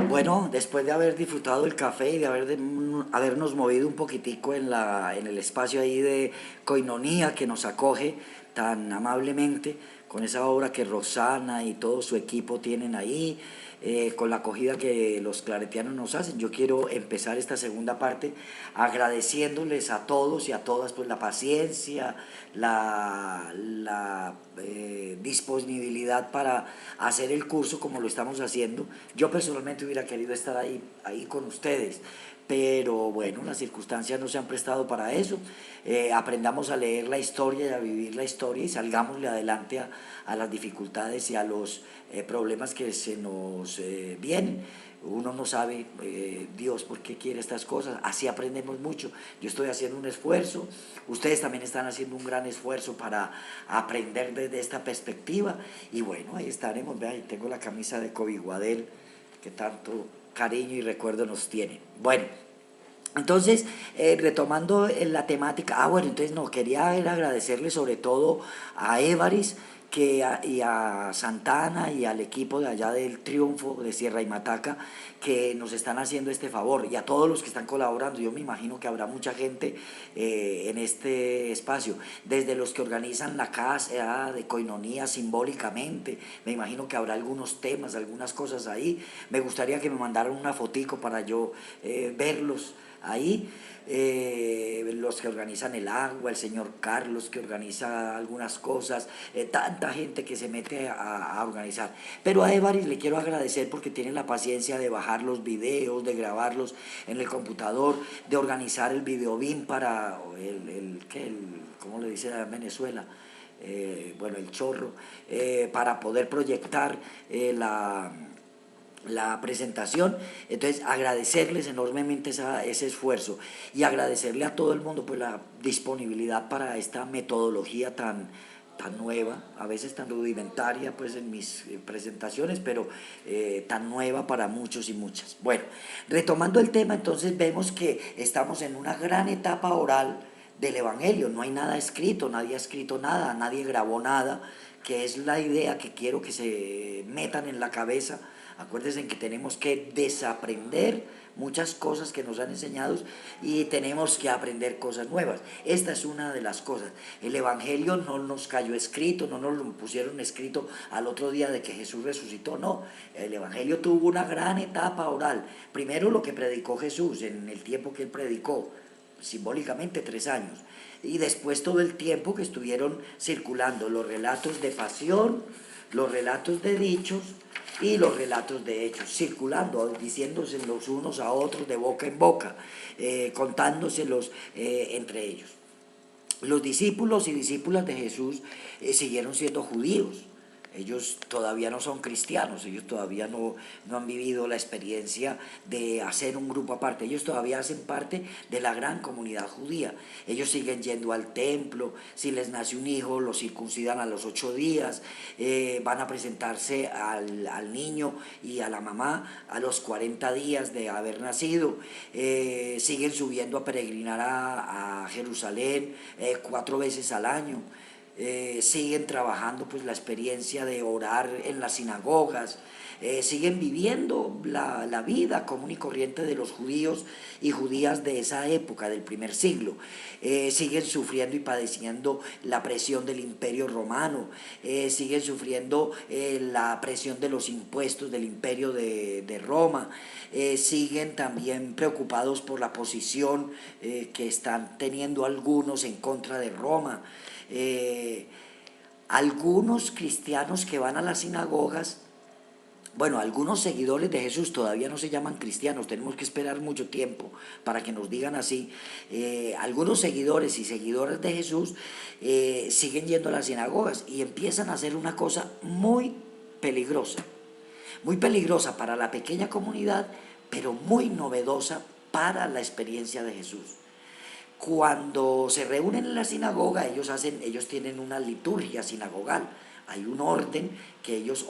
Bueno, después de haber disfrutado el café y de habernos movido un poquitico en el espacio ahí de Coinonía que nos acoge tan amablemente, con esa obra que Roxana y todo su equipo tienen ahí, con la acogida que los claretianos nos hacen, yo quiero empezar esta segunda parte agradeciéndoles a todos y a todas pues la paciencia, la disponibilidad para hacer el curso como lo estamos haciendo. Yo personalmente hubiera querido estar ahí con ustedes, pero bueno, las circunstancias no se han prestado para eso. Aprendamos a leer la historia y a vivir la historia y salgámosle adelante a las dificultades y a los problemas que se nos vienen. Uno no sabe Dios por qué quiere estas cosas, así aprendemos mucho. Yo estoy haciendo un esfuerzo, ustedes también están haciendo un gran esfuerzo para aprender desde esta perspectiva y bueno, ahí estaremos. Vean, tengo la camisa de Kobe Guadel que tanto cariño y recuerdo nos tiene. Bueno, entonces, retomando la temática, bueno, entonces no, quería era agradecerle sobre todo a Évaris y a Santana y al equipo de allá del Triunfo de Sierra y Mataca que nos están haciendo este favor y a todos los que están colaborando. Yo me imagino que habrá mucha gente en este espacio, desde los que organizan la casa de Coinonía simbólicamente, me imagino que habrá algunos temas, algunas cosas ahí. Me gustaría que me mandaran una fotico para yo verlos ahí. Los que organizan el agua, el señor Carlos que organiza algunas cosas, tanta gente que se mete a organizar. Pero a Evaris le quiero agradecer porque tiene la paciencia de bajar los videos, de grabarlos en el computador, de organizar el videobim para ¿cómo le dice a Venezuela? Bueno, el chorro, para poder proyectar la presentación. Entonces agradecerles enormemente ese esfuerzo y agradecerle a todo el mundo pues la disponibilidad para esta metodología tan nueva, a veces tan rudimentaria pues en mis presentaciones, pero tan nueva para muchos y muchas. Bueno, retomando el tema, entonces vemos que estamos en una gran etapa oral del Evangelio, no hay nada escrito, nadie ha escrito nada, nadie grabó nada, que es la idea que quiero que se metan en la cabeza. Acuérdense que tenemos que desaprender muchas cosas que nos han enseñado y tenemos que aprender cosas nuevas. Esta es una de las cosas. El Evangelio no nos cayó escrito, no nos lo pusieron escrito al otro día de que Jesús resucitó, no. El Evangelio tuvo una gran etapa oral. Primero lo que predicó Jesús en el tiempo que él predicó, simbólicamente 3 años. Y después todo el tiempo que estuvieron circulando los relatos de pasión, los relatos de dichos y los relatos de hechos, circulando, diciéndose los unos a otros de boca en boca, contándoselos entre ellos. Los discípulos y discípulas de Jesús siguieron siendo judíos. Ellos todavía no son cristianos, ellos todavía no han vivido la experiencia de hacer un grupo aparte, ellos todavía hacen parte de la gran comunidad judía. Ellos siguen yendo al templo, si les nace un hijo lo circuncidan a los 8 días, van a presentarse al niño y a la mamá a los 40 días de haber nacido, siguen subiendo a peregrinar a Jerusalén 4 veces al año. Siguen trabajando pues la experiencia de orar en las sinagogas, siguen viviendo la vida común y corriente de los judíos y judías de esa época, del primer siglo, siguen sufriendo y padeciendo la presión del imperio romano, siguen sufriendo la presión de los impuestos del imperio de Roma, siguen también preocupados por la posición que están teniendo algunos en contra de Roma. Algunos cristianos que van a las sinagogas, bueno, algunos seguidores de Jesús todavía no se llaman cristianos, tenemos que esperar mucho tiempo para que nos digan así. Algunos seguidores y seguidoras de Jesús siguen yendo a las sinagogas y empiezan a hacer una cosa muy peligrosa para la pequeña comunidad, pero muy novedosa para la experiencia de Jesús. Cuando se reúnen en la sinagoga, ellos tienen una liturgia sinagogal, hay un orden que ellos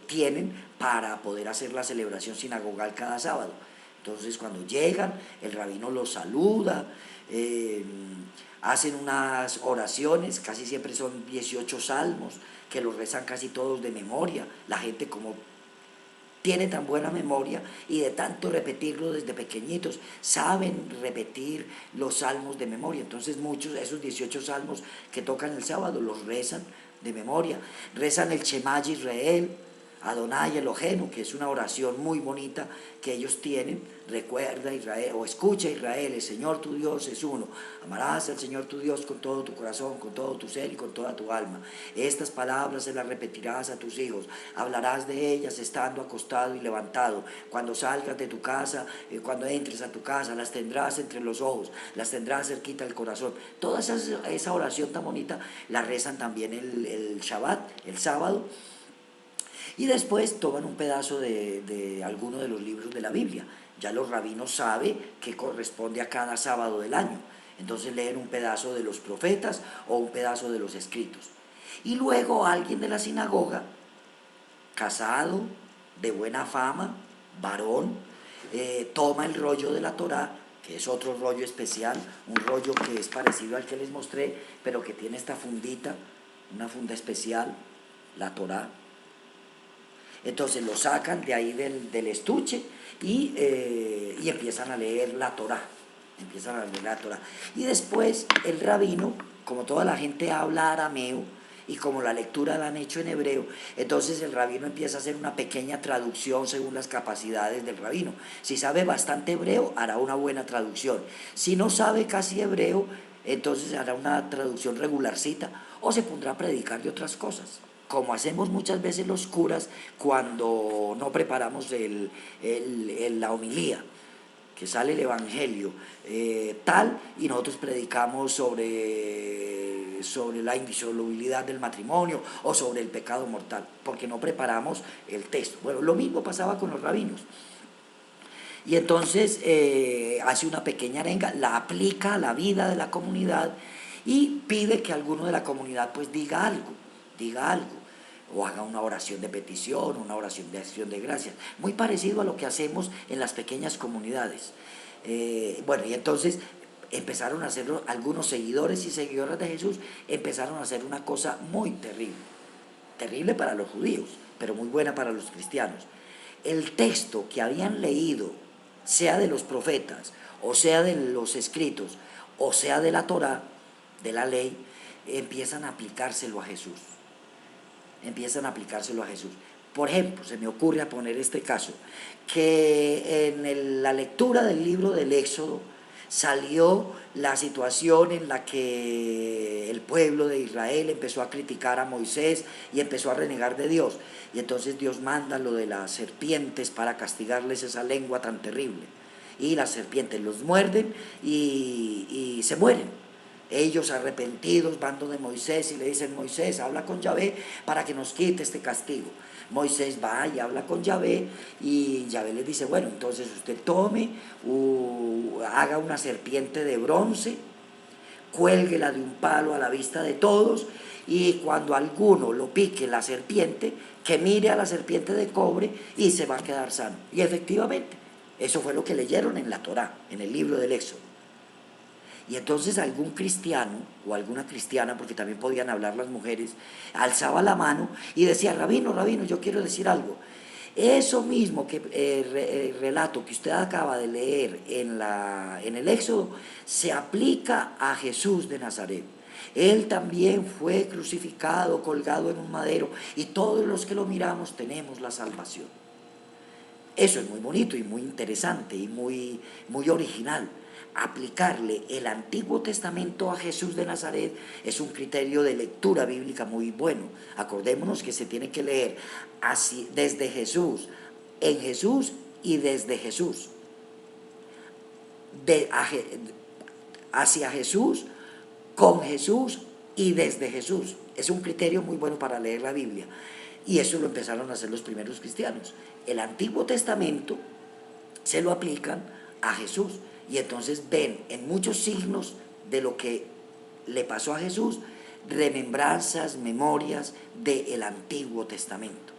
tienen para poder hacer la celebración sinagogal cada sábado. Entonces cuando llegan, el rabino los saluda, eh, hacen unas oraciones, casi siempre son 18 salmos, que los rezan casi todos de memoria, la gente como tiene tan buena memoria y de tanto repetirlo desde pequeñitos, saben repetir los salmos de memoria. Entonces muchos, esos 18 salmos que tocan el sábado, los rezan de memoria. Rezan el Shema Israel, Adonai Elohenu, que es una oración muy bonita que ellos tienen. Recuerda Israel, o escucha Israel, el Señor tu Dios es uno. Amarás al Señor tu Dios con todo tu corazón, con todo tu ser y con toda tu alma. Estas palabras se las repetirás a tus hijos. Hablarás de ellas estando acostado y levantado. Cuando salgas de tu casa, cuando entres a tu casa, las tendrás entre los ojos, las tendrás cerquita del corazón. Toda esa oración tan bonita la rezan también el Shabbat, el sábado. Y después toman un pedazo de alguno de los libros de la Biblia. Ya los rabinos saben qué corresponde a cada sábado del año. Entonces leen un pedazo de los profetas o un pedazo de los escritos. Y luego alguien de la sinagoga, casado, de buena fama, varón, toma el rollo de la Torá, que es otro rollo especial, un rollo que es parecido al que les mostré, pero que tiene esta fundita, una funda especial, la Torá. Entonces lo sacan de ahí del estuche y empiezan a leer la Torá. Empiezan a leer la Torá. Y después el rabino, como toda la gente habla arameo y como la lectura la han hecho en hebreo, entonces el rabino empieza a hacer una pequeña traducción según las capacidades del rabino. Si sabe bastante hebreo, hará una buena traducción. Si no sabe casi hebreo, entonces hará una traducción regularcita o se pondrá a predicar de otras cosas, como hacemos muchas veces los curas cuando no preparamos la homilía, que sale el evangelio tal, y nosotros predicamos sobre la indisolubilidad del matrimonio o sobre el pecado mortal, porque no preparamos el texto. Bueno, lo mismo pasaba con los rabinos. Y entonces hace una pequeña arenga, la aplica a la vida de la comunidad y pide que alguno de la comunidad pues diga algo, o haga una oración de petición, una oración de acción de gracias, muy parecido a lo que hacemos en las pequeñas comunidades. Bueno, y entonces empezaron a hacerlo algunos seguidores y seguidoras de Jesús, empezaron a hacer una cosa muy terrible para los judíos, pero muy buena para los cristianos. El texto que habían leído, sea de los profetas, o sea de los escritos, o sea de la Torá, de la ley, empiezan a aplicárselo a Jesús. Empiezan a aplicárselo a Jesús. Por ejemplo, se me ocurre a poner este caso, que en la lectura del libro del Éxodo salió la situación en la que el pueblo de Israel empezó a criticar a Moisés y empezó a renegar de Dios. Y entonces Dios manda lo de las serpientes para castigarles esa lengua tan terrible. Y las serpientes los muerden y se mueren. Ellos arrepentidos van donde Moisés y le dicen: Moisés, habla con Yahvé para que nos quite este castigo. Moisés va y habla con Yahvé y Yahvé les dice: bueno, entonces usted tome, haga una serpiente de bronce, cuélguela de un palo a la vista de todos, y cuando alguno lo pique la serpiente, que mire a la serpiente de cobre y se va a quedar sano. Y efectivamente, eso fue lo que leyeron en la Torá, en el libro del Éxodo. Y entonces algún cristiano o alguna cristiana, porque también podían hablar las mujeres, alzaba la mano y decía: rabino, yo quiero decir algo. Eso mismo que relato que usted acaba de leer en el Éxodo se aplica a Jesús de Nazaret. Él también fue crucificado, colgado en un madero, y todos los que lo miramos tenemos la salvación. Eso es muy bonito y muy interesante y muy original. Aplicarle el Antiguo Testamento a Jesús de Nazaret es un criterio de lectura bíblica muy bueno. Acordémonos que se tiene que leer así, desde Jesús, en Jesús y desde Jesús. Hacia Jesús, con Jesús y desde Jesús. Es un criterio muy bueno para leer la Biblia. Y eso lo empezaron a hacer los primeros cristianos. El Antiguo Testamento se lo aplican a Jesús. Y entonces ven en muchos signos de lo que le pasó a Jesús, remembranzas, memorias del Antiguo Testamento.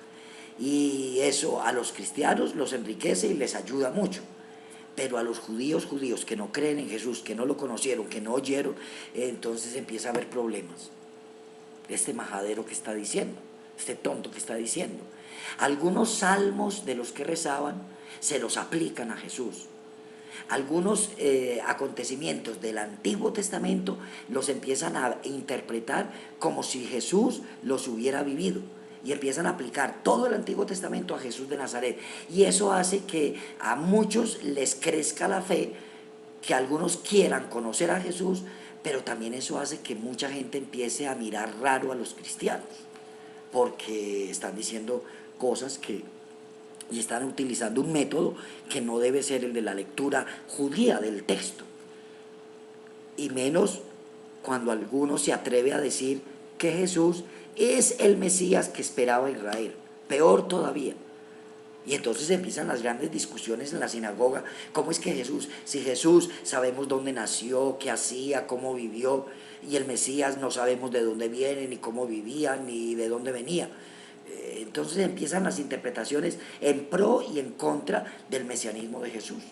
Y eso a los cristianos los enriquece y les ayuda mucho. Pero a los judíos que no creen en Jesús, que no lo conocieron, que no oyeron, entonces empieza a haber problemas. Este majadero que está diciendo, este tonto que está diciendo. Algunos salmos de los que rezaban se los aplican a Jesús. Algunos acontecimientos del Antiguo Testamento los empiezan a interpretar como si Jesús los hubiera vivido y empiezan a aplicar todo el Antiguo Testamento a Jesús de Nazaret, y eso hace que a muchos les crezca la fe, que algunos quieran conocer a Jesús, pero también eso hace que mucha gente empiece a mirar raro a los cristianos, porque están diciendo cosas y están utilizando un método que no debe ser el de la lectura judía del texto, y menos cuando alguno se atreve a decir que Jesús es el Mesías que esperaba Israel, peor todavía. Y entonces empiezan las grandes discusiones en la sinagoga. ¿Cómo es que Jesús, si Jesús sabemos dónde nació, qué hacía, cómo vivió, y el Mesías no sabemos de dónde viene, ni cómo vivía, ni de dónde venía? Entonces empiezan las interpretaciones en pro y en contra del mesianismo de Jesús.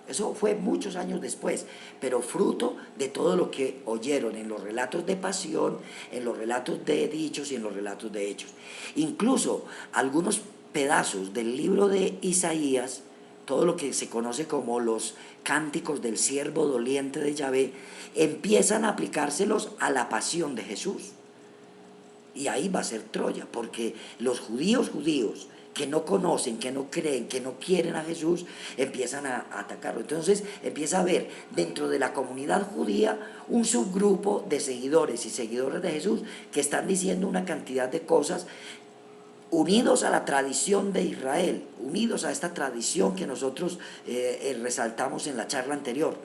Eso fue muchos años después, pero fruto de todo lo que oyeron en los relatos de pasión, en los relatos de dichos y en los relatos de hechos. Incluso algunos pedazos del libro de Isaías, todo lo que se conoce como los cánticos del siervo doliente de Yahvé, empiezan a aplicárselos a la pasión de Jesús. Y ahí va a ser Troya, porque los judíos que no conocen, que no creen, que no quieren a Jesús, empiezan a atacarlo. Entonces empieza a haber dentro de la comunidad judía un subgrupo de seguidores y seguidoras de Jesús que están diciendo una cantidad de cosas unidos a la tradición de Israel, unidos a esta tradición que nosotros resaltamos en la charla anterior,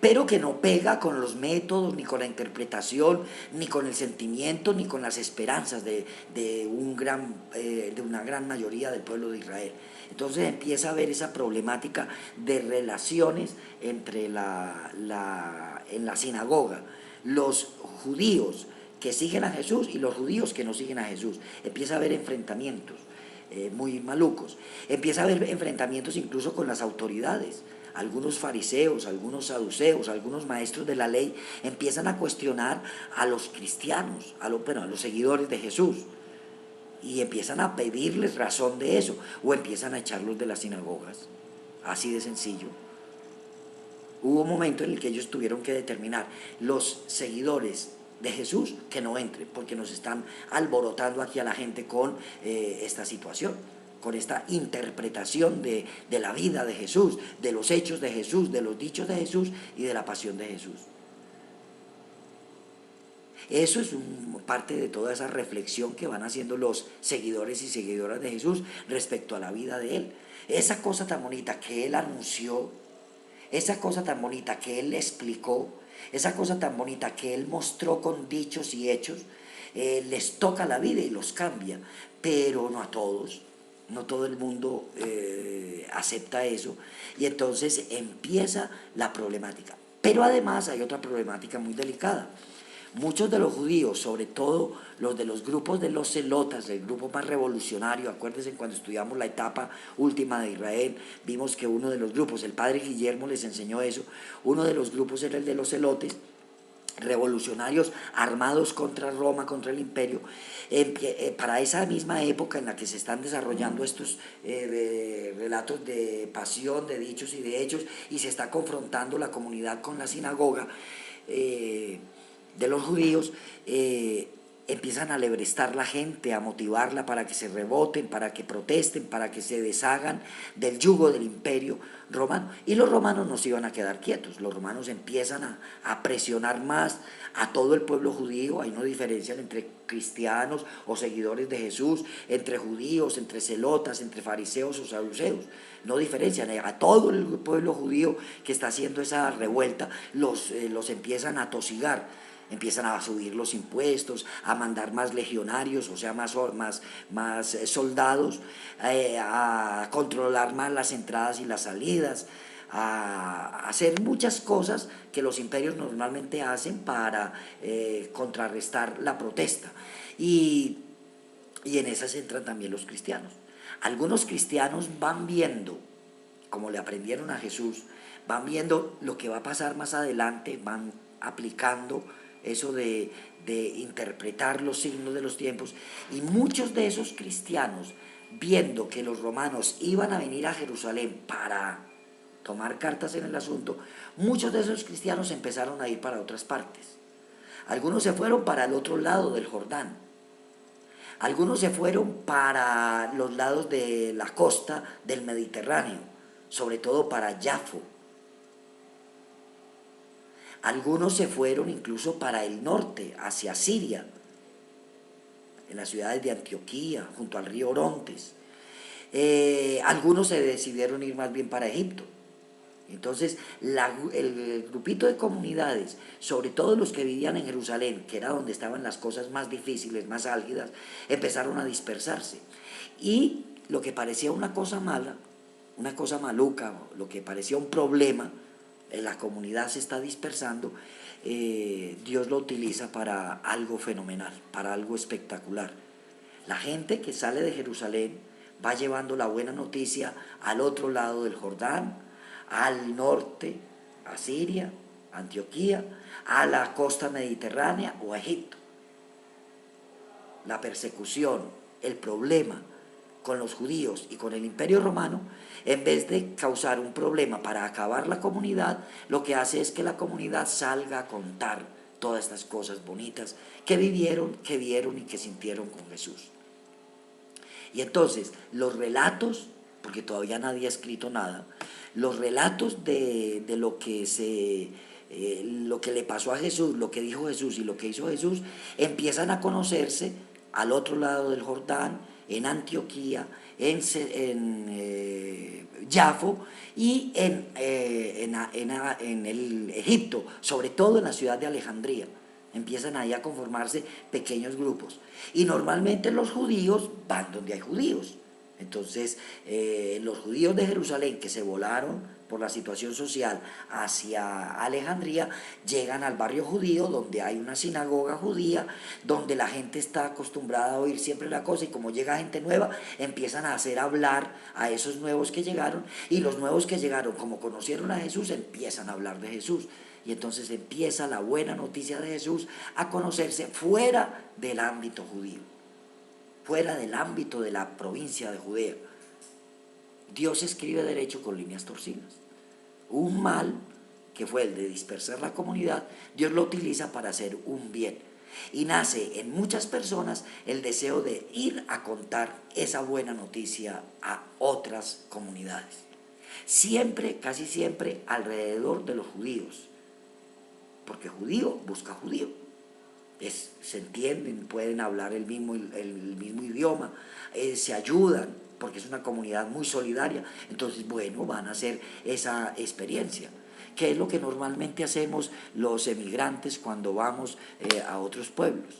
pero que no pega con los métodos, ni con la interpretación, ni con el sentimiento, ni con las esperanzas de una gran mayoría del pueblo de Israel. Entonces empieza a haber esa problemática de relaciones entre en la sinagoga, los judíos que siguen a Jesús y los judíos que no siguen a Jesús. Empieza a haber enfrentamientos muy malucos. Empieza a haber enfrentamientos incluso con las autoridades. Algunos fariseos, algunos saduceos, algunos maestros de la ley empiezan a cuestionar a los cristianos, a los seguidores de Jesús, y empiezan a pedirles razón de eso, o empiezan a echarlos de las sinagogas, así de sencillo. Hubo un momento en el que ellos tuvieron que determinar: los seguidores de Jesús que no entren, porque nos están alborotando aquí a la gente con esta situación, con esta interpretación de la vida de Jesús, de los hechos de Jesús, de los dichos de Jesús y de la pasión de Jesús. Eso es parte de toda esa reflexión que van haciendo los seguidores y seguidoras de Jesús respecto a la vida de Él. Esa cosa tan bonita que Él anunció, esa cosa tan bonita que Él explicó, esa cosa tan bonita que Él mostró con dichos y hechos, les toca la vida y los cambia, pero no a todos. No todo el mundo acepta eso, y entonces empieza la problemática. Pero además hay otra problemática muy delicada. Muchos de los judíos, sobre todo los de los grupos de los celotas, el grupo más revolucionario, acuérdense cuando estudiamos la etapa última de Israel, vimos que uno de los grupos, el padre Guillermo les enseñó eso, uno de los grupos era el de los celotes, revolucionarios armados contra Roma, contra el imperio. Para esa misma época en la que se están desarrollando estos relatos de pasión, de dichos y de hechos, y se está confrontando la comunidad con la sinagoga de los judíos, empiezan a alebrestar la gente, a motivarla para que se reboten, para que protesten, para que se deshagan del yugo del imperio romano. Y los romanos no se iban a quedar quietos, los romanos empiezan a presionar más a todo el pueblo judío. Ahí no diferencian entre cristianos o seguidores de Jesús, entre judíos, entre celotas, entre fariseos o saduceos. No diferencian, a todo el pueblo judío que está haciendo esa revuelta los empiezan a tosigar. Empiezan a subir los impuestos, a mandar más legionarios, o sea, más soldados, a controlar más las entradas y las salidas, a hacer muchas cosas que los imperios normalmente hacen para contrarrestar la protesta. Y en esas entran también los cristianos. Algunos cristianos van viendo, como le aprendieron a Jesús, van viendo lo que va a pasar más adelante, van aplicando eso de interpretar los signos de los tiempos, y muchos de esos cristianos, viendo que los romanos iban a venir a Jerusalén para tomar cartas en el asunto, muchos de esos cristianos empezaron a ir para otras partes. Algunos se fueron para el otro lado del Jordán, algunos se fueron para los lados de la costa del Mediterráneo, sobre todo para Jafo. Algunos se fueron incluso para el norte, hacia Siria, en las ciudades de Antioquía, junto al río Orontes. Algunos se decidieron ir más bien para Egipto. Entonces, el grupito de comunidades, sobre todo los que vivían en Jerusalén, que era donde estaban las cosas más difíciles, más álgidas, empezaron a dispersarse. Y lo que parecía una cosa mala, una cosa maluca, lo que parecía un problema, la comunidad se está dispersando, Dios lo utiliza para algo fenomenal, para algo espectacular. La gente que sale de Jerusalén va llevando la buena noticia al otro lado del Jordán, al norte, a Siria, a Antioquía, a la costa mediterránea o a Egipto. La persecución, el problema con los judíos y con el Imperio Romano, en vez de causar un problema para acabar la comunidad, lo que hace es que la comunidad salga a contar todas estas cosas bonitas que vivieron, que vieron y que sintieron con Jesús. Y entonces, los relatos, porque todavía nadie ha escrito nada, los relatos de lo que lo que le pasó a Jesús, lo que dijo Jesús y lo que hizo Jesús, empiezan a conocerse al otro lado del Jordán, en Antioquía, en Jafo y en el Egipto, sobre todo en la ciudad de Alejandría. Empiezan ahí a conformarse pequeños grupos. Y normalmente los judíos van donde hay judíos. Entonces, los judíos de Jerusalén que se volaron por la situación social hacia Alejandría, llegan al barrio judío donde hay una sinagoga judía, donde la gente está acostumbrada a oír siempre la cosa, y como llega gente nueva, empiezan a hacer hablar a esos nuevos que llegaron, y los nuevos que llegaron, como conocieron a Jesús, empiezan a hablar de Jesús. Y entonces empieza la buena noticia de Jesús a conocerse fuera del ámbito judío, fuera del ámbito de la provincia de Judea. Dios escribe derecho con líneas torcidas. Un mal, que fue el de dispersar la comunidad, Dios lo utiliza para hacer un bien. Y nace en muchas personas el deseo de ir a contar esa buena noticia a otras comunidades. Siempre, casi siempre, alrededor de los judíos. Porque judío busca judío. Se entienden, pueden hablar el mismo idioma, se ayudan, porque es una comunidad muy solidaria. Entonces, bueno, van a hacer esa experiencia, que es lo que normalmente hacemos los emigrantes cuando vamos a otros pueblos.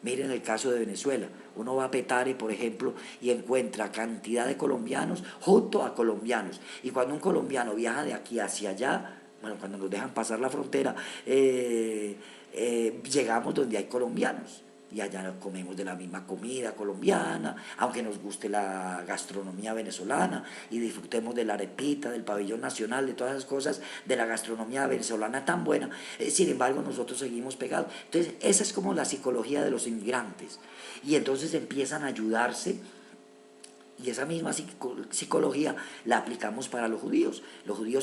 Miren el caso de Venezuela. Uno va a Petare, por ejemplo, y encuentra cantidad de colombianos junto a colombianos. Y cuando un colombiano viaja de aquí hacia allá, bueno, cuando nos dejan pasar la frontera, llegamos donde hay colombianos. Y allá comemos de la misma comida colombiana, aunque nos guste la gastronomía venezolana y disfrutemos de la arepita, del pabellón nacional, de todas esas cosas, de la gastronomía venezolana tan buena. Sin embargo, nosotros seguimos pegados. Entonces, esa es como la psicología de los inmigrantes. Y entonces empiezan a ayudarse. Y esa misma psicología la aplicamos para los judíos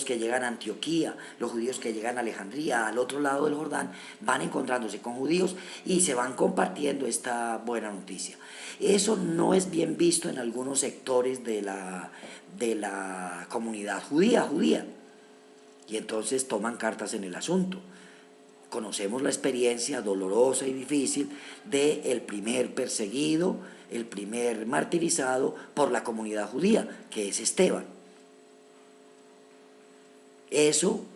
que llegan a Antioquía, los judíos que llegan a Alejandría, al otro lado del Jordán, van encontrándose con judíos y se van compartiendo esta buena noticia. Eso no es bien visto en algunos sectores de la comunidad judía, y entonces toman cartas en el asunto. Conocemos la experiencia dolorosa y difícil del primer perseguido, el primer martirizado por la comunidad judía, que es Esteban. Eso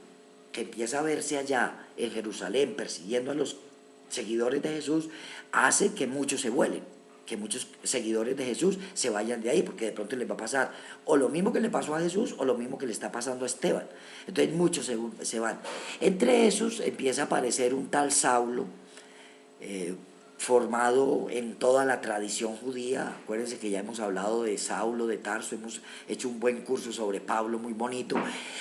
que empieza a verse allá en Jerusalén persiguiendo a los seguidores de Jesús, hace que muchos se vuelen, que muchos seguidores de Jesús se vayan de ahí, porque de pronto les va a pasar o lo mismo que le pasó a Jesús o lo mismo que le está pasando a Esteban. Entonces muchos se van. Entre esos empieza a aparecer un tal Saulo, formado en toda la tradición judía. Acuérdense que ya hemos hablado de Saulo de Tarso, hemos hecho un buen curso sobre Pablo, muy bonito.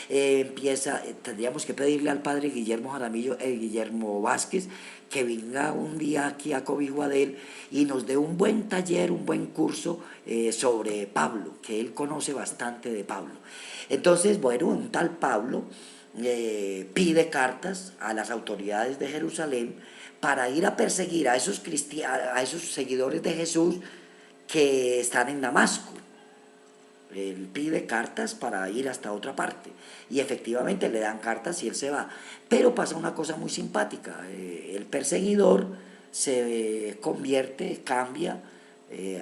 Tendríamos que pedirle al padre Guillermo Jaramillo, Guillermo Vázquez, que venga un día aquí a Cobiguadel y nos dé un buen taller, un buen curso sobre Pablo, que él conoce bastante de Pablo. Entonces, bueno, un tal Pablo pide cartas a las autoridades de Jerusalén para ir a perseguir a esos seguidores de Jesús que están en Damasco. Él pide cartas para ir hasta otra parte y efectivamente le dan cartas y él se va. Pero pasa una cosa muy simpática, el perseguidor se convierte, cambia,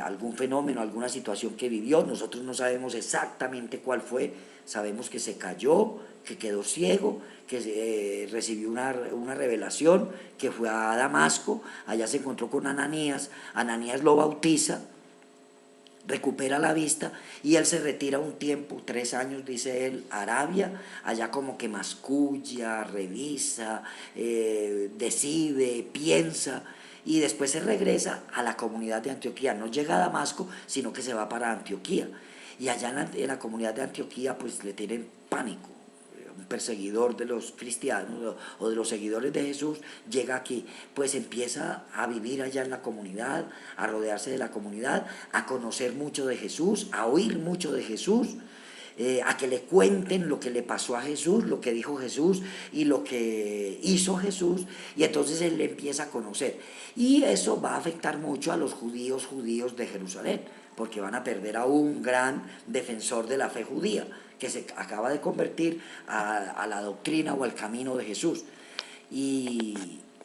algún fenómeno, alguna situación que vivió, nosotros no sabemos exactamente cuál fue, sabemos que se cayó, que quedó ciego, que recibió una revelación, que fue a Damasco, allá se encontró con Ananías, Ananías lo bautiza, recupera la vista y él se retira un tiempo, 3 años dice él, a Arabia, allá como que masculla, revisa, decide, piensa y después se regresa a la comunidad de Antioquía, no llega a Damasco, sino que se va para Antioquía y allá en la comunidad de Antioquía pues le tienen pánico. Un perseguidor de los cristianos o de los seguidores de Jesús llega aquí, pues empieza a vivir allá en la comunidad, a rodearse de la comunidad, a conocer mucho de Jesús, a oír mucho de Jesús, a que le cuenten lo que le pasó a Jesús, lo que dijo Jesús y lo que hizo Jesús, y entonces él le empieza a conocer. Y eso va a afectar mucho a los judíos de Jerusalén, porque van a perder a un gran defensor de la fe judía, que se acaba de convertir a la doctrina o al camino de Jesús. Y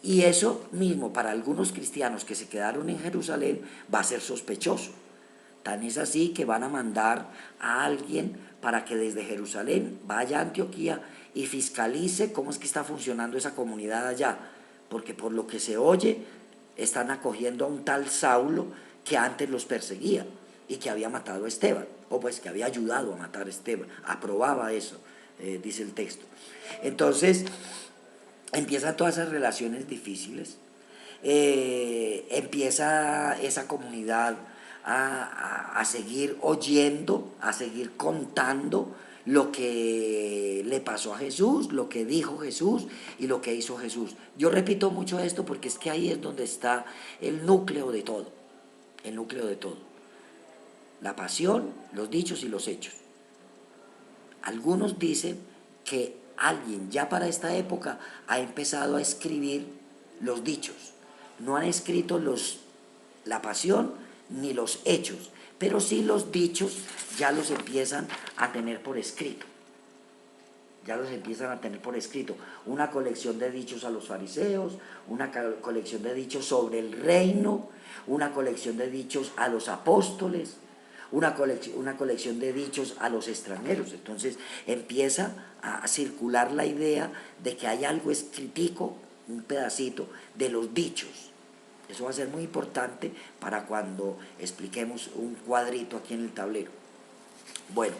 eso mismo para algunos cristianos que se quedaron en Jerusalén va a ser sospechoso. Tan es así que van a mandar a alguien para que desde Jerusalén vaya a Antioquía y fiscalice cómo es que está funcionando esa comunidad allá. Porque por lo que se oye, están acogiendo a un tal Saulo que antes los perseguía y que había matado a Esteban, o pues que había ayudado a matar a Esteban, aprobaba eso, dice el texto. Entonces, empiezan todas esas relaciones difíciles, empieza esa comunidad a seguir oyendo, a seguir contando lo que le pasó a Jesús, lo que dijo Jesús y lo que hizo Jesús. Yo repito mucho esto porque es que ahí es donde está el núcleo de todo, el núcleo de todo. La pasión, los dichos y los hechos. Algunos dicen que alguien ya para esta época ha empezado a escribir los dichos. No han escrito la pasión ni los hechos, pero sí los dichos ya los empiezan a tener por escrito. Ya los empiezan a tener por escrito. Una colección de dichos a los fariseos, una colección de dichos sobre el reino, una colección de dichos a los apóstoles, una colección de dichos a los extranjeros. Entonces empieza a circular la idea de que hay algo escritico, un pedacito de los dichos. Eso va a ser muy importante para cuando expliquemos un cuadrito aquí en el tablero. Bueno,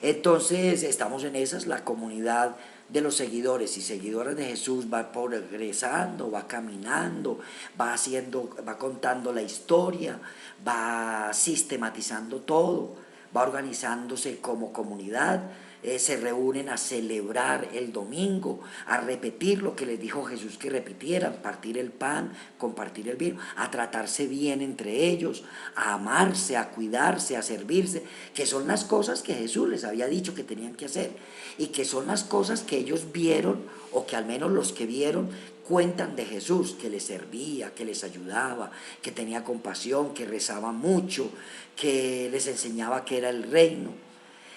entonces estamos en esas, la comunidad de los seguidores y seguidoras de Jesús va progresando, va caminando, va contando la historia, va sistematizando todo, va organizándose como comunidad, se reúnen a celebrar el domingo, a repetir lo que les dijo Jesús que repitieran, partir el pan, compartir el vino, a tratarse bien entre ellos, a amarse, a cuidarse, a servirse, que son las cosas que Jesús les había dicho que tenían que hacer y que son las cosas que ellos vieron, o que al menos los que vieron cuentan de Jesús, que les servía, que les ayudaba, que tenía compasión, que rezaba mucho, que les enseñaba qué era el reino.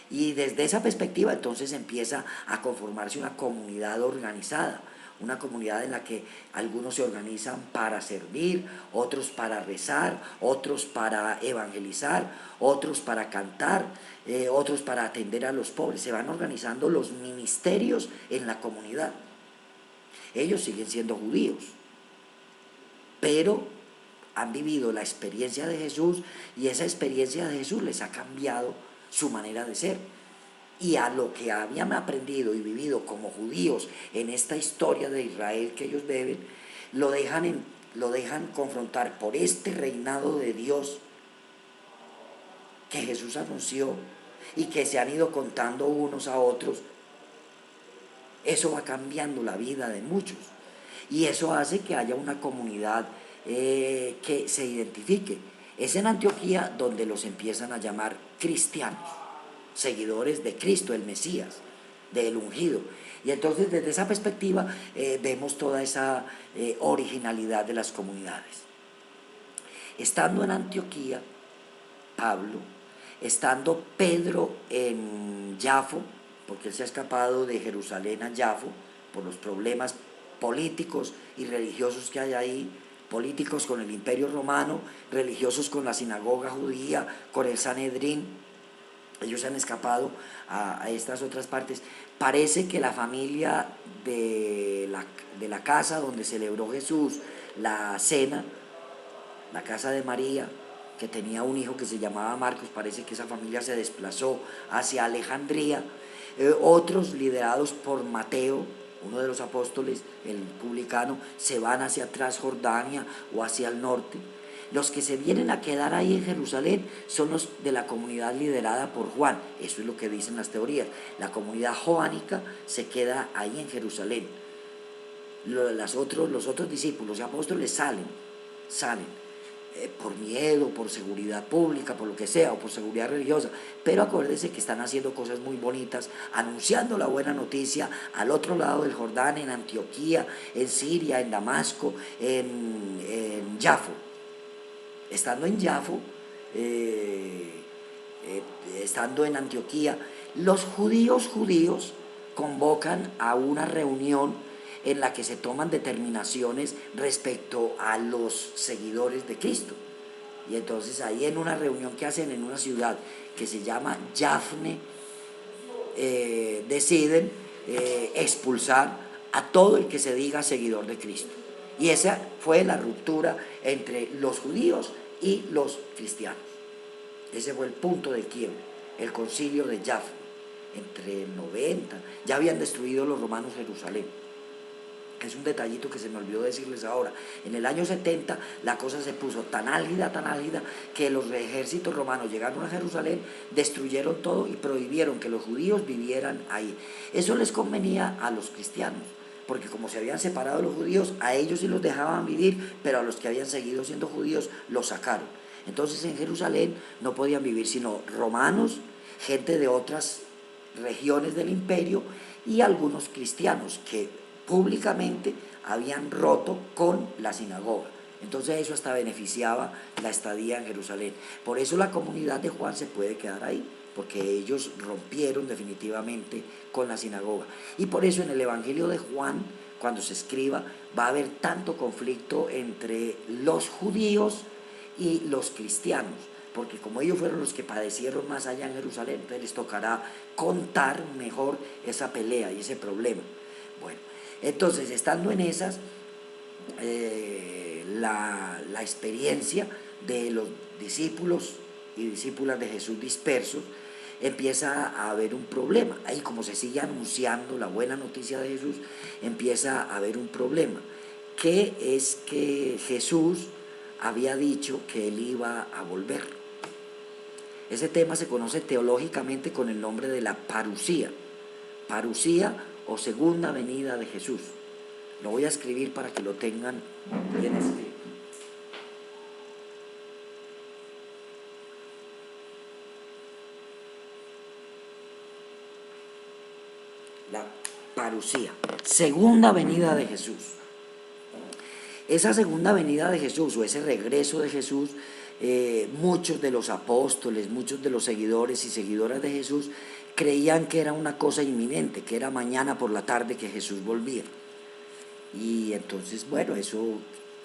Y desde esa perspectiva entonces empieza a conformarse una comunidad organizada, una comunidad en la que algunos se organizan para servir, otros para rezar, otros para evangelizar, otros para cantar, otros para atender a los pobres. Se van organizando los ministerios en la comunidad. Ellos siguen siendo judíos, pero han vivido la experiencia de Jesús y esa experiencia de Jesús les ha cambiado su manera de ser. Y a lo que habían aprendido y vivido como judíos en esta historia de Israel que ellos deben, lo dejan lo dejan confrontar por este reinado de Dios que Jesús anunció y que se han ido contando unos a otros, eso va cambiando la vida de muchos. Y eso hace que haya una comunidad que se identifique. Es en Antioquía donde los empiezan a llamar cristianos, seguidores de Cristo, el Mesías, del ungido. Y entonces desde esa perspectiva vemos toda esa originalidad de las comunidades. Estando en Antioquía, Pablo, estando Pedro en Yafo, porque él se ha escapado de Jerusalén a Yafo por los problemas políticos y religiosos que hay ahí, políticos con el Imperio Romano, religiosos con la sinagoga judía, con el Sanedrín. Ellos se han escapado a estas otras partes. Parece que la familia de la casa donde celebró Jesús la cena, la casa de María, que tenía un hijo que se llamaba Marcos, parece que esa familia se desplazó hacia Alejandría. Otros liderados por Mateo, uno de los apóstoles, el publicano, se van hacia Transjordania o hacia el norte. Los que se vienen a quedar ahí en Jerusalén son los de la comunidad liderada por Juan. Eso es lo que dicen las teorías. La comunidad joánica se queda ahí en Jerusalén. Los otros discípulos y apóstoles salen por miedo, por seguridad pública, por lo que sea, o por seguridad religiosa, pero acuérdense que están haciendo cosas muy bonitas, anunciando la buena noticia al otro lado del Jordán, en Antioquía, en Siria, en Damasco, en Yafo. Estando en Yafo, estando en Antioquía, los judíos convocan a una reunión en la que se toman determinaciones respecto a los seguidores de Cristo. Y entonces ahí en una reunión que hacen en una ciudad que se llama Yafne, deciden expulsar a todo el que se diga seguidor de Cristo. Y esa fue la ruptura entre los judíos y los cristianos. Ese fue el punto de quiebre, el concilio de Yafne, entre el 90, ya habían destruido los romanos Jerusalén. Es un detallito que se me olvidó decirles ahora. En el año 70 la cosa se puso tan álgida, que los ejércitos romanos llegaron a Jerusalén, destruyeron todo y prohibieron que los judíos vivieran ahí. Eso les convenía a los cristianos, porque como se habían separado los judíos, a ellos sí los dejaban vivir, pero a los que habían seguido siendo judíos los sacaron. Entonces en Jerusalén no podían vivir sino romanos, gente de otras regiones del imperio y algunos cristianos que públicamente habían roto con la sinagoga. Entonces eso hasta beneficiaba la estadía en Jerusalén. Por eso la comunidad de Juan se puede quedar ahí, porque ellos rompieron definitivamente con la sinagoga. Y por eso en el Evangelio de Juan, cuando se escriba, va a haber tanto conflicto entre los judíos y los cristianos, porque como ellos fueron los que padecieron más allá en Jerusalén, entonces les tocará contar mejor esa pelea y ese problema. Bueno, entonces, estando en esas, la experiencia de los discípulos y discípulas de Jesús dispersos, empieza a haber un problema. Ahí como se sigue anunciando la buena noticia de Jesús, empieza a haber un problema, que es que Jesús había dicho que él iba a volver. Ese tema se conoce teológicamente con el nombre de la parusía. Parusía o segunda venida de Jesús. Lo voy a escribir para que lo tengan bien escrito. La parusía, segunda venida de Jesús. Esa segunda venida de Jesús o ese regreso de Jesús, muchos de los apóstoles, muchos de los seguidores y seguidoras de Jesús creían que era una cosa inminente, que era mañana por la tarde que Jesús volvía. Y entonces, bueno, eso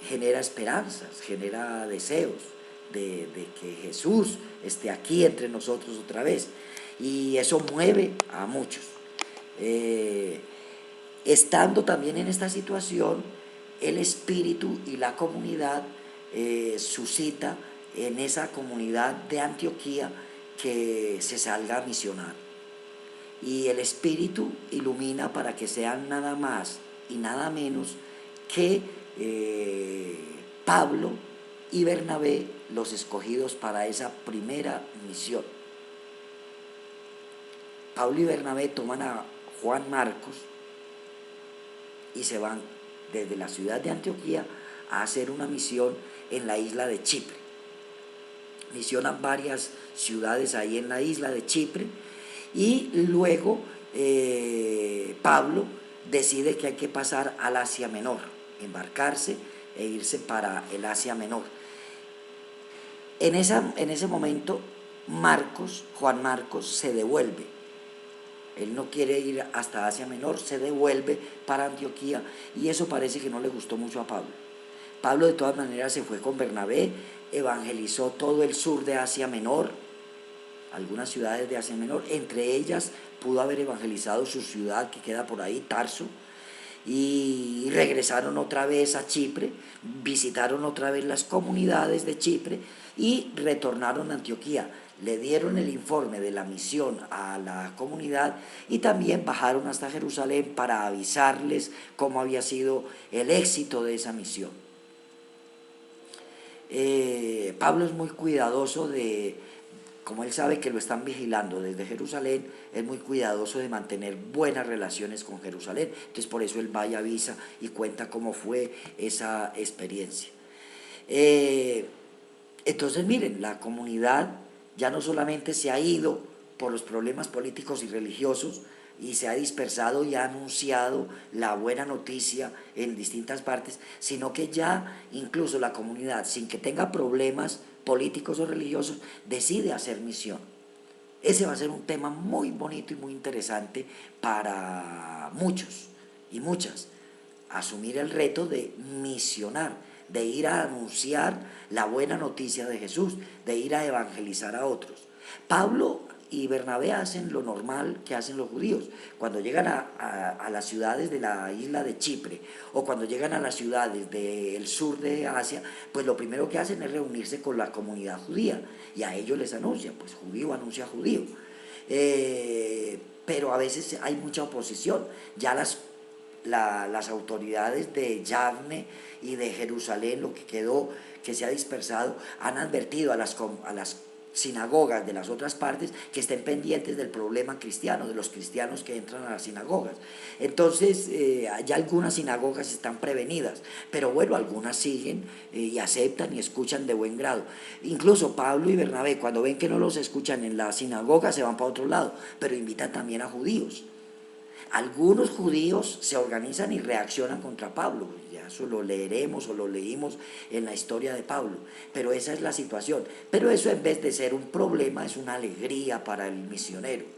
genera esperanzas, genera deseos de que Jesús esté aquí entre nosotros otra vez. Y eso mueve a muchos. Estando también en esta situación, el espíritu y la comunidad suscita en esa comunidad de Antioquía que se salga a misionar. Y el espíritu ilumina para que sean nada más y nada menos que Pablo y Bernabé los escogidos para esa primera misión. Pablo y Bernabé toman a Juan Marcos y se van desde la ciudad de Antioquía a hacer una misión en la isla de Chipre. Misionan varias ciudades ahí en la isla de Chipre y luego Pablo decide que hay que pasar al Asia Menor, embarcarse e irse para el Asia Menor. En ese momento Juan Marcos se devuelve. Él no quiere ir hasta Asia Menor, se devuelve para Antioquía y eso parece que no le gustó mucho a Pablo. Pablo de todas maneras se fue con Bernabé, evangelizó todo el sur de Asia Menor, algunas ciudades de Asia Menor, entre ellas pudo haber evangelizado su ciudad que queda por ahí, Tarso, y regresaron otra vez a Chipre, visitaron otra vez las comunidades de Chipre y retornaron a Antioquía. Le dieron el informe de la misión a la comunidad y también bajaron hasta Jerusalén para avisarles cómo había sido el éxito de esa misión. Pablo es muy cuidadoso como él sabe que lo están vigilando desde Jerusalén, es muy cuidadoso de mantener buenas relaciones con Jerusalén. Entonces por eso él va y avisa y cuenta cómo fue esa experiencia. Entonces miren, la comunidad ya no solamente se ha ido por los problemas políticos y religiosos y se ha dispersado y ha anunciado la buena noticia en distintas partes, sino que ya incluso la comunidad, sin que tenga problemas políticos o religiosos, decide hacer misión. Ese va a ser un tema muy bonito y muy interesante para muchos y muchas, asumir el reto de misionar, de ir a anunciar la buena noticia de Jesús, de ir a evangelizar a otros. Pablo y Bernabé hacen lo normal que hacen los judíos. Cuando llegan a las ciudades de la isla de Chipre o cuando llegan a las ciudades del sur de Asia, pues lo primero que hacen es reunirse con la comunidad judía y a ellos les anuncian, pues judío anuncia a judío. Pero a veces hay mucha oposición. Ya las autoridades de Yavne y de Jerusalén, lo que quedó, que se ha dispersado, han advertido a las sinagogas de las otras partes que estén pendientes del problema cristiano, de los cristianos que entran a las sinagogas. Entonces ya algunas sinagogas están prevenidas, pero bueno, algunas siguen y aceptan y escuchan de buen grado. Incluso Pablo y Bernabé, cuando ven que no los escuchan en la sinagoga, se van para otro lado, pero invitan también a judíos. Algunos judíos se organizan y reaccionan contra Pablo, ya eso lo leeremos o lo leímos en la historia de Pablo, pero esa es la situación. Pero eso, en vez de ser un problema, es una alegría para el misionero.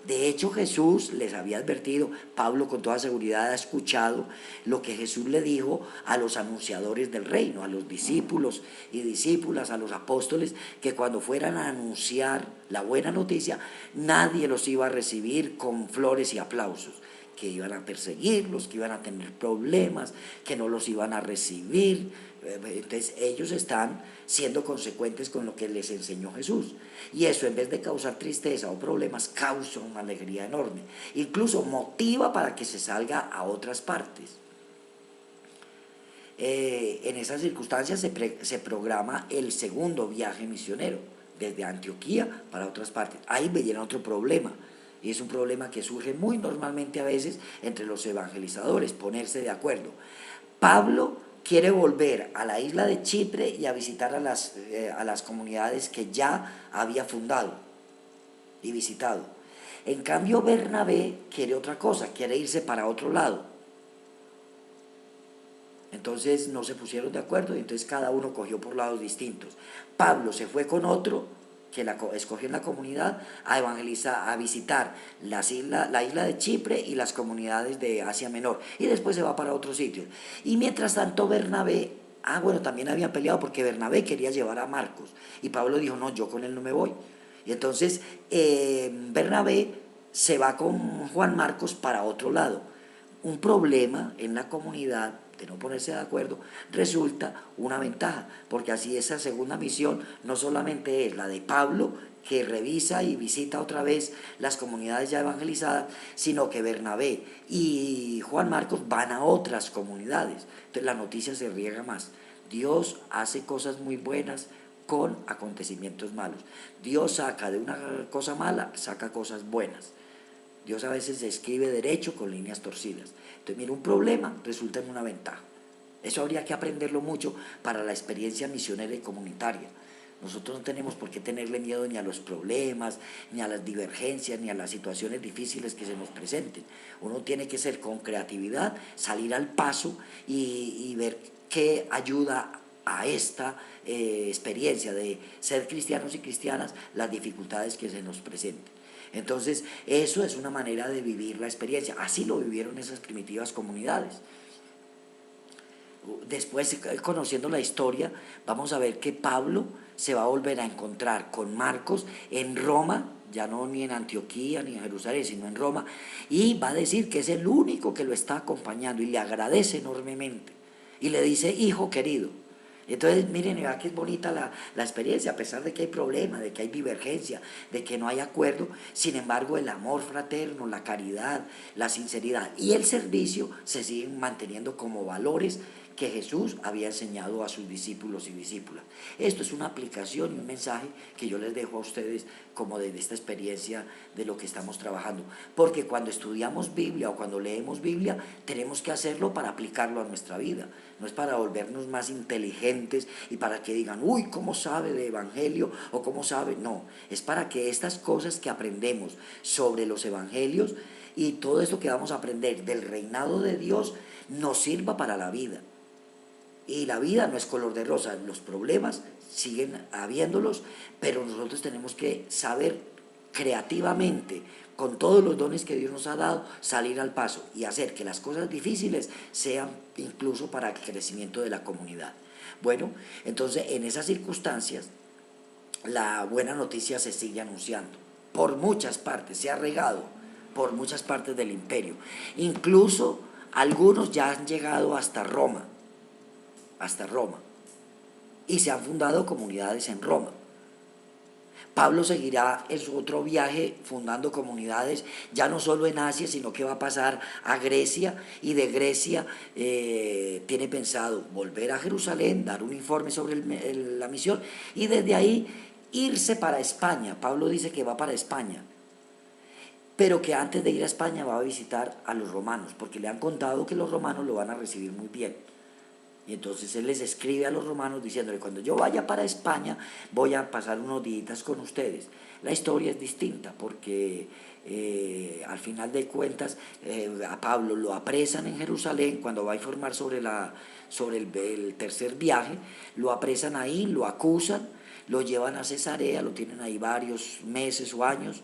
De hecho, Jesús les había advertido, Pablo con toda seguridad ha escuchado lo que Jesús le dijo a los anunciadores del reino, a los discípulos y discípulas, a los apóstoles, que cuando fueran a anunciar la buena noticia, nadie los iba a recibir con flores y aplausos, que iban a perseguirlos, que iban a tener problemas, que no los iban a recibir. Entonces ellos están siendo consecuentes con lo que les enseñó Jesús, y eso, en vez de causar tristeza o problemas, causa una alegría enorme, incluso motiva para que se salga a otras partes. En esas circunstancias se programa el segundo viaje misionero desde Antioquía para otras partes. Ahí me llena otro problema, y es un problema que surge muy normalmente a veces entre los evangelizadores, ponerse de acuerdo. Pablo quiere volver a la isla de Chipre y a visitar a las comunidades que ya había fundado y visitado. En cambio, Bernabé quiere otra cosa, quiere irse para otro lado. Entonces no se pusieron de acuerdo y entonces cada uno cogió por lados distintos. Pablo se fue con otro que escogió en la comunidad a evangelizar, a visitar la isla de Chipre y las comunidades de Asia Menor, y después se va para otros sitios. Y mientras tanto Bernabé, también habían peleado porque Bernabé quería llevar a Marcos y Pablo dijo, no, yo con él no me voy. Y entonces Bernabé se va con Juan Marcos para otro lado. Un problema en la comunidad de no ponerse de acuerdo resulta una ventaja, porque así esa segunda misión no solamente es la de Pablo, que revisa y visita otra vez las comunidades ya evangelizadas, sino que Bernabé y Juan Marcos van a otras comunidades. Entonces la noticia se riega más. Dios hace cosas muy buenas con acontecimientos malos. Dios saca de una cosa mala, saca cosas buenas. Dios a veces escribe derecho con líneas torcidas. Entonces, mira, un problema resulta en una ventaja. Eso habría que aprenderlo mucho para la experiencia misionera y comunitaria. Nosotros no tenemos por qué tenerle miedo ni a los problemas, ni a las divergencias, ni a las situaciones difíciles que se nos presenten. Uno tiene que ser con creatividad, salir al paso y ver qué ayuda a esta experiencia de ser cristianos y cristianas, las dificultades que se nos presenten. Entonces, eso es una manera de vivir la experiencia. Así lo vivieron esas primitivas comunidades. Después, conociendo la historia, vamos a ver que Pablo se va a volver a encontrar con Marcos en Roma, ya no ni en Antioquía ni en Jerusalén, sino en Roma, y va a decir que es el único que lo está acompañando y le agradece enormemente. Y le dice, hijo querido. Entonces, miren, vea que es bonita la experiencia, a pesar de que hay problemas, de que hay divergencia, de que no hay acuerdo. Sin embargo, el amor fraterno, la caridad, la sinceridad y el servicio se siguen manteniendo como valores que Jesús había enseñado a sus discípulos y discípulas. Esto es una aplicación y un mensaje que yo les dejo a ustedes como de esta experiencia de lo que estamos trabajando. Porque cuando estudiamos Biblia o cuando leemos Biblia, tenemos que hacerlo para aplicarlo a nuestra vida. No es para volvernos más inteligentes y para que digan, uy, ¿cómo sabe de evangelio? O ¿cómo sabe? No, es para que estas cosas que aprendemos sobre los evangelios y todo esto que vamos a aprender del reinado de Dios nos sirva para la vida. Y la vida no es color de rosa, los problemas siguen habiéndolos, pero nosotros tenemos que saber creativamente, con todos los dones que Dios nos ha dado, salir al paso y hacer que las cosas difíciles sean incluso para el crecimiento de la comunidad. Bueno, entonces en esas circunstancias, la buena noticia se sigue anunciando por muchas partes, se ha regado por muchas partes del imperio. Incluso algunos ya han llegado hasta Roma, y se han fundado comunidades en Roma. Pablo seguirá en su otro viaje fundando comunidades, ya no solo en Asia, sino que va a pasar a Grecia, y de Grecia tiene pensado volver a Jerusalén, dar un informe sobre la misión, y desde ahí irse para España. Pablo dice que va para España, pero que antes de ir a España va a visitar a los romanos, porque le han contado que los romanos lo van a recibir muy bien. Y entonces él les escribe a los romanos diciéndole, cuando yo vaya para España voy a pasar unos días con ustedes. La historia es distinta porque al final de cuentas a Pablo lo apresan en Jerusalén cuando va a informar sobre el tercer viaje, lo apresan ahí, lo acusan, lo llevan a Cesarea, lo tienen ahí varios meses o años,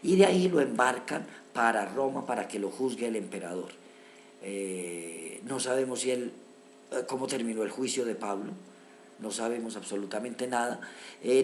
y de ahí lo embarcan para Roma para que lo juzgue el emperador. No sabemos si él cómo terminó el juicio de Pablo, no sabemos absolutamente nada,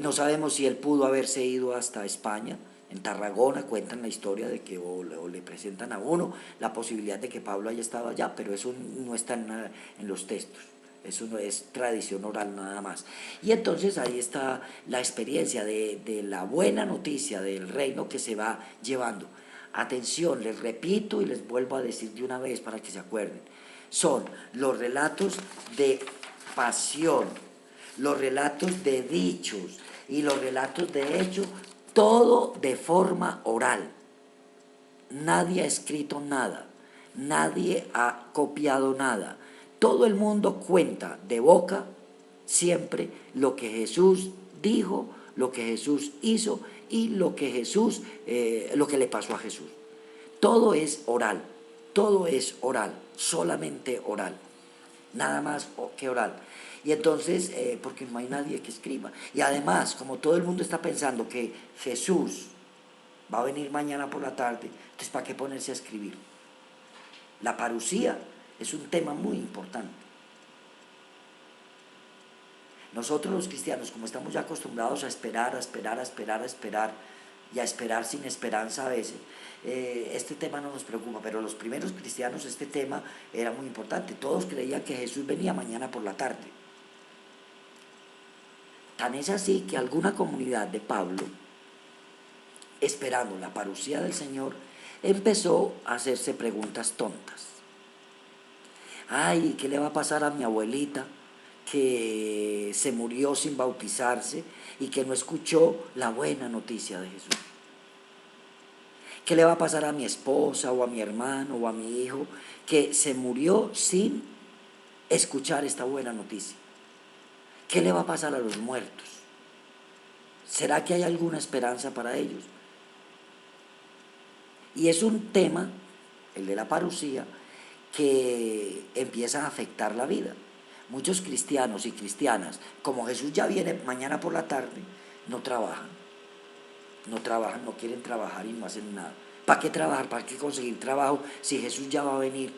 no sabemos si él pudo haberse ido hasta España. En Tarragona cuentan la historia de que o le presentan a uno la posibilidad de que Pablo haya estado allá, pero eso no está en los textos, eso no es tradición oral nada más. Y entonces ahí está la experiencia de la buena noticia del reino que se va llevando. Atención, les repito y les vuelvo a decir de una vez para que se acuerden, son los relatos de pasión, los relatos de dichos y los relatos de hechos, todo de forma oral. Nadie ha escrito nada, nadie ha copiado nada. Todo el mundo cuenta de boca siempre lo que Jesús dijo, lo que Jesús hizo y lo que le pasó a Jesús. Todo es oral, solamente oral, nada más que oral. Y entonces, porque no hay nadie que escriba. Y además, como todo el mundo está pensando que Jesús va a venir mañana por la tarde, entonces ¿para qué ponerse a escribir? La parucía es un tema muy importante. Nosotros los cristianos, como estamos ya acostumbrados a esperar y a esperar sin esperanza a veces, este tema no nos preocupa, pero los primeros cristianos este tema era muy importante. Todos creían que Jesús venía mañana por la tarde. Tan es así que alguna comunidad de Pablo, esperando la parucía del Señor, empezó a hacerse preguntas tontas. Ay, ¿qué le va a pasar a mi abuelita que se murió sin bautizarse y que no escuchó la buena noticia de Jesús. ¿Qué le va a pasar a mi esposa o a mi hermano o a mi hijo que se murió sin escuchar esta buena noticia? ¿Qué le va a pasar a los muertos? ¿Será que hay alguna esperanza para ellos? Y es un tema, el de la parusía, que empieza a afectar la vida. Muchos cristianos y cristianas, como Jesús ya viene mañana por la tarde, no trabajan, no quieren trabajar y no hacen nada. ¿Para qué trabajar? ¿Para qué conseguir trabajo si Jesús ya va a venir?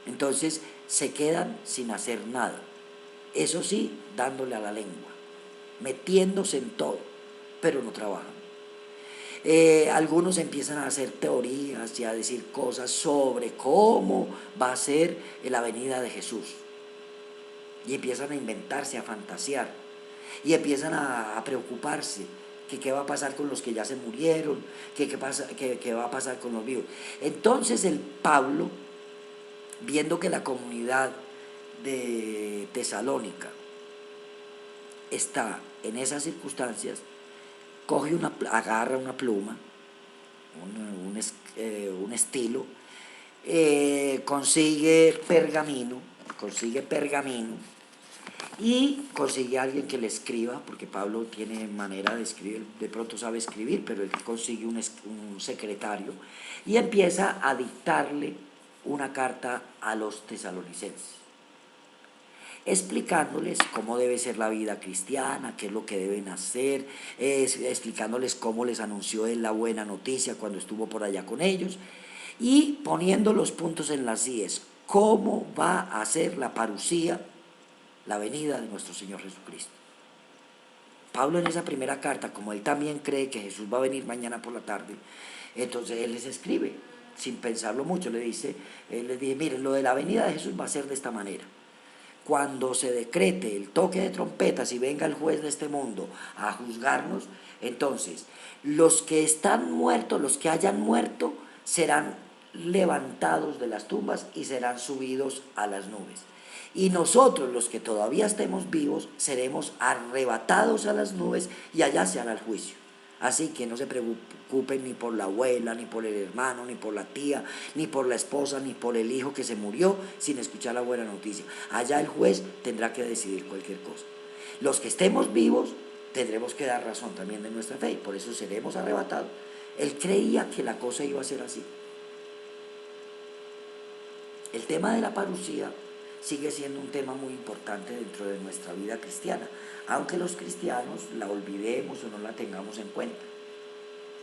Entonces se quedan sin hacer nada. Eso sí, dándole a la lengua, metiéndose en todo, pero no trabajan. Algunos empiezan a hacer teorías y a decir cosas sobre cómo va a ser la venida de Jesús. Y empiezan a inventarse, a fantasear. Y empiezan a preocuparse. Que qué va a pasar con los que ya se murieron, qué va a pasar con los vivos. Entonces el Pablo, viendo que la comunidad de Tesalónica está en esas circunstancias, agarra una pluma, un estilo, consigue pergamino y consigue a alguien que le escriba, porque Pablo tiene manera de escribir, de pronto sabe escribir, pero él consigue un secretario y empieza a dictarle una carta a los tesalonicenses, explicándoles cómo debe ser la vida cristiana, qué es lo que deben hacer, explicándoles cómo les anunció él la buena noticia cuando estuvo por allá con ellos, y poniendo los puntos en las íes, cómo va a ser la parusía, la venida de nuestro Señor Jesucristo. Pablo en esa primera carta, como él también cree que Jesús va a venir mañana por la tarde, entonces él les escribe, sin pensarlo mucho, él les dice, miren, lo de la venida de Jesús va a ser de esta manera. Cuando se decrete el toque de trompetas y venga el juez de este mundo a juzgarnos, entonces los que están muertos, los que hayan muerto, serán levantados de las tumbas y serán subidos a las nubes. Y nosotros, los que todavía estemos vivos, seremos arrebatados a las nubes y allá se hará el juicio. Así que no se preocupen ni por la abuela, ni por el hermano, ni por la tía, ni por la esposa, ni por el hijo que se murió sin escuchar la buena noticia. Allá el juez tendrá que decidir cualquier cosa. Los que estemos vivos tendremos que dar razón también de nuestra fe y por eso seremos arrebatados. Él creía que la cosa iba a ser así. El tema de la parusía sigue siendo un tema muy importante dentro de nuestra vida cristiana, aunque los cristianos la olvidemos o no la tengamos en cuenta.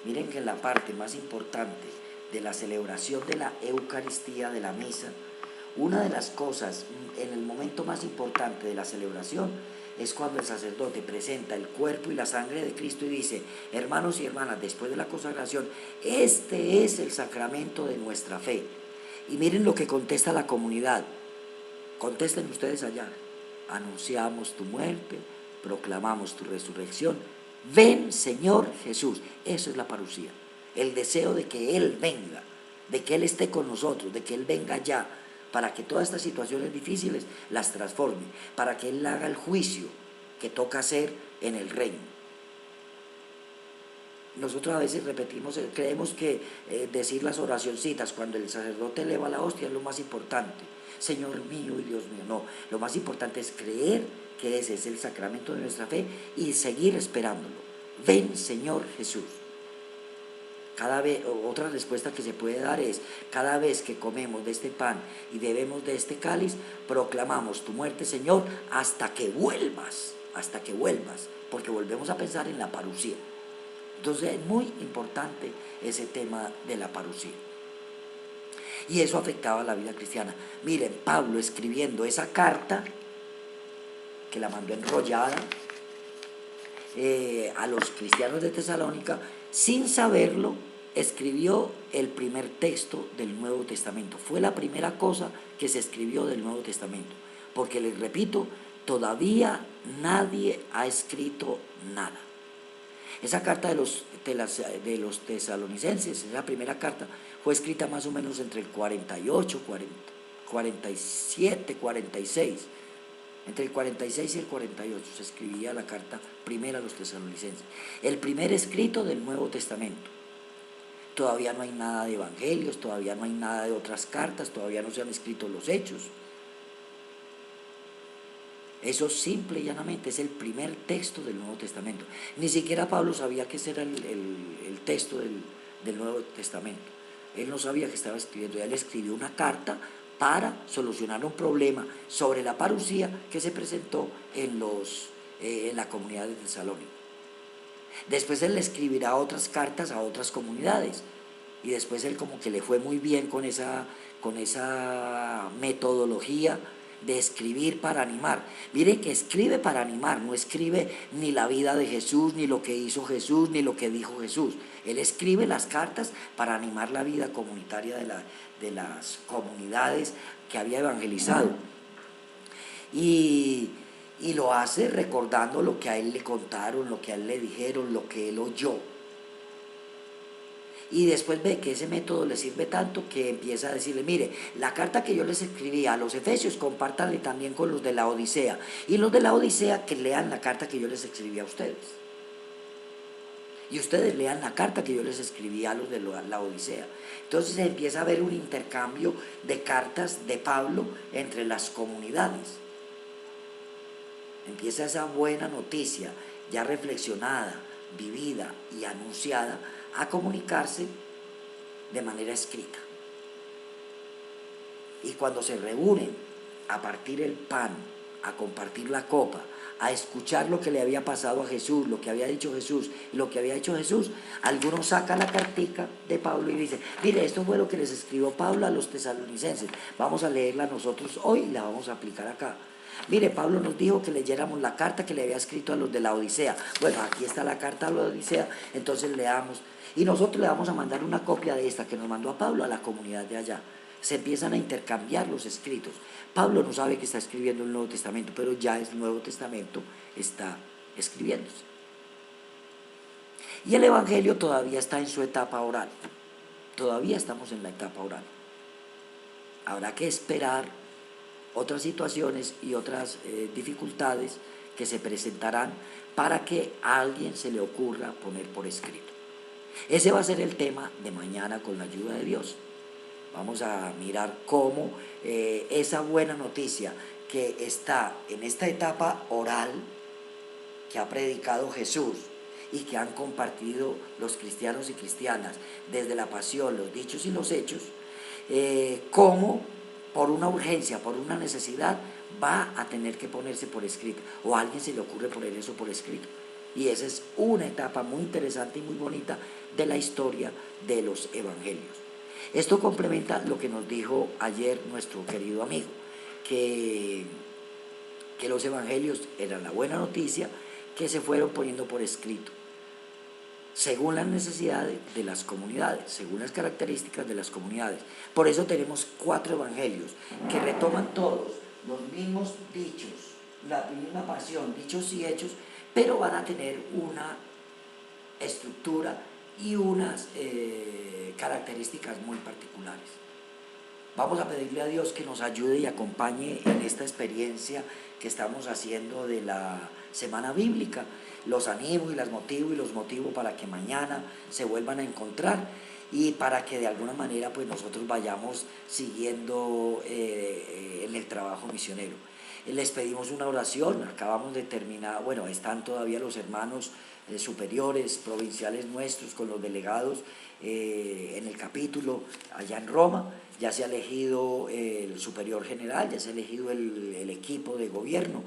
Miren que en la parte más importante de la celebración de la Eucaristía, de la misa, una de las cosas, en el momento más importante de la celebración, es cuando el sacerdote presenta el cuerpo y la sangre de Cristo y dice, hermanos y hermanas, después de la consagración, este es el sacramento de nuestra fe. Y miren lo que contesta la comunidad. Contesten ustedes allá. Anunciamos tu muerte, proclamamos tu resurrección. Ven, Señor Jesús. Eso es la parusía. El deseo de que Él venga, de que Él esté con nosotros, de que Él venga ya, para que todas estas situaciones difíciles las transforme, para que Él haga el juicio que toca hacer en el reino. Nosotros a veces repetimos, creemos que decir las oracioncitas cuando el sacerdote eleva la hostia es lo más importante. Señor mío y Dios mío, no. Lo más importante es creer que ese es el sacramento de nuestra fe y seguir esperándolo. Ven, Señor Jesús. Otra respuesta que se puede dar es, cada vez que comemos de este pan y bebemos de este cáliz, proclamamos tu muerte, Señor, hasta que vuelvas, porque volvemos a pensar en la parusía. Entonces es muy importante ese tema de la parusía. Y eso afectaba a la vida cristiana. Miren, Pablo escribiendo esa carta, que la mandó enrollada a los cristianos de Tesalónica, sin saberlo, escribió el primer texto del Nuevo Testamento. Fue la primera cosa que se escribió del Nuevo Testamento. Porque les repito, todavía nadie ha escrito nada. Esa carta de los tesalonicenses, esa primera carta, fue escrita más o menos entre el 48, 47, 46. Entre el 46 y el 48 se escribía la carta primera a los tesalonicenses. El primer escrito del Nuevo Testamento. Todavía no hay nada de evangelios, todavía no hay nada de otras cartas, todavía no se han escrito los hechos. Eso simple y llanamente es el primer texto del Nuevo Testamento. Ni siquiera Pablo sabía que ese era el texto del Nuevo Testamento. Él no sabía que estaba escribiendo. Él escribió una carta para solucionar un problema sobre la parusía que se presentó en la comunidad de Tesalónica. Después él le escribirá otras cartas a otras comunidades. Y después él como que le fue muy bien con esa metodología de escribir para animar. Mire que escribe para animar, no escribe ni la vida de Jesús, ni lo que hizo Jesús, ni lo que dijo Jesús. Él escribe las cartas para animar la vida comunitaria de las comunidades que había evangelizado. Y lo hace recordando lo que a él le contaron, lo que a él le dijeron, lo que él oyó. Y después ve que ese método le sirve tanto que empieza a decirle, mire, la carta que yo les escribí a los efesios, compártanle también con los de la Odisea. Y los de la Odisea que lean la carta que yo les escribí a ustedes. Y ustedes lean la carta que yo les escribí a los de la Odisea. Entonces empieza a haber un intercambio de cartas de Pablo entre las comunidades. Empieza esa buena noticia, ya reflexionada, vivida y anunciada, a comunicarse de manera escrita. Y cuando se reúnen a partir el pan, a compartir la copa, a escuchar lo que le había pasado a Jesús, lo que había dicho Jesús, lo que había hecho Jesús, alguno saca la cartica de Pablo y dice, mire, esto fue lo que les escribió Pablo a los tesalonicenses, vamos a leerla nosotros hoy y la vamos a aplicar acá. Mire, Pablo nos dijo que leyéramos la carta que le había escrito a los de la Odisea. Bueno, aquí está la carta a la Odisea, entonces leamos. Y nosotros le vamos a mandar una copia de esta que nos mandó a Pablo a la comunidad de allá. Se empiezan a intercambiar los escritos. Pablo no sabe que está escribiendo el Nuevo Testamento, pero ya el Nuevo Testamento está escribiéndose. Y el Evangelio todavía está en su etapa oral. Todavía estamos en la etapa oral. Habrá que esperar otras situaciones y otras dificultades que se presentarán para que a alguien se le ocurra poner por escrito. Ese va a ser el tema de mañana con la ayuda de Dios. Vamos a mirar cómo esa buena noticia que está en esta etapa oral que ha predicado Jesús y que han compartido los cristianos y cristianas desde la pasión, los dichos y los hechos, cómo por una urgencia, por una necesidad, va a tener que ponerse por escrito, o a alguien se le ocurre poner eso por escrito. Y esa es una etapa muy interesante y muy bonita de la historia de los evangelios. Esto complementa lo que nos dijo ayer nuestro querido amigo, que los evangelios eran la buena noticia que se fueron poniendo por escrito, según las necesidades de las comunidades, según las características de las comunidades. Por eso tenemos 4 evangelios que retoman todos los mismos dichos, la misma pasión, dichos y hechos, pero van a tener una estructura y unas características muy particulares. Vamos a pedirle a Dios que nos ayude y acompañe en esta experiencia que estamos haciendo de la Semana Bíblica. Los animo y las motivo y los motivo para que mañana se vuelvan a encontrar y para que de alguna manera pues nosotros vayamos siguiendo en el trabajo misionero. Les pedimos una oración, acabamos de terminar, bueno, están todavía los hermanos superiores, provinciales nuestros con los delegados en el capítulo allá en Roma. Ya se ha elegido el superior general, ya se ha elegido el equipo de gobierno.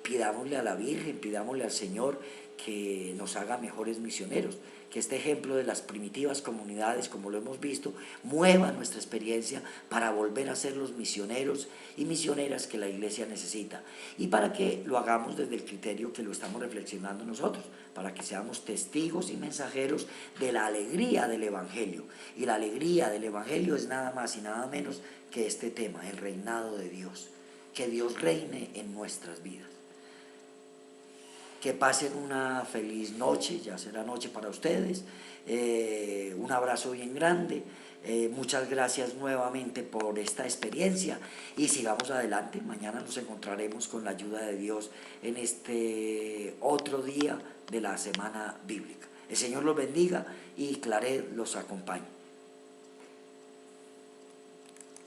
Pidámosle a la Virgen, pidámosle al Señor que nos haga mejores misioneros, que este ejemplo de las primitivas comunidades, como lo hemos visto, mueva nuestra experiencia para volver a ser los misioneros y misioneras que la Iglesia necesita, y para que lo hagamos desde el criterio que lo estamos reflexionando nosotros, para que seamos testigos y mensajeros de la alegría del Evangelio. Y la alegría del Evangelio es nada más y nada menos que este tema, el reinado de Dios, que Dios reine en nuestras vidas. Que pasen una feliz noche, ya será noche para ustedes. Un abrazo bien grande. Muchas gracias nuevamente por esta experiencia y sigamos adelante. Mañana nos encontraremos con la ayuda de Dios en este otro día de la semana bíblica. El Señor los bendiga y Claret los acompañe.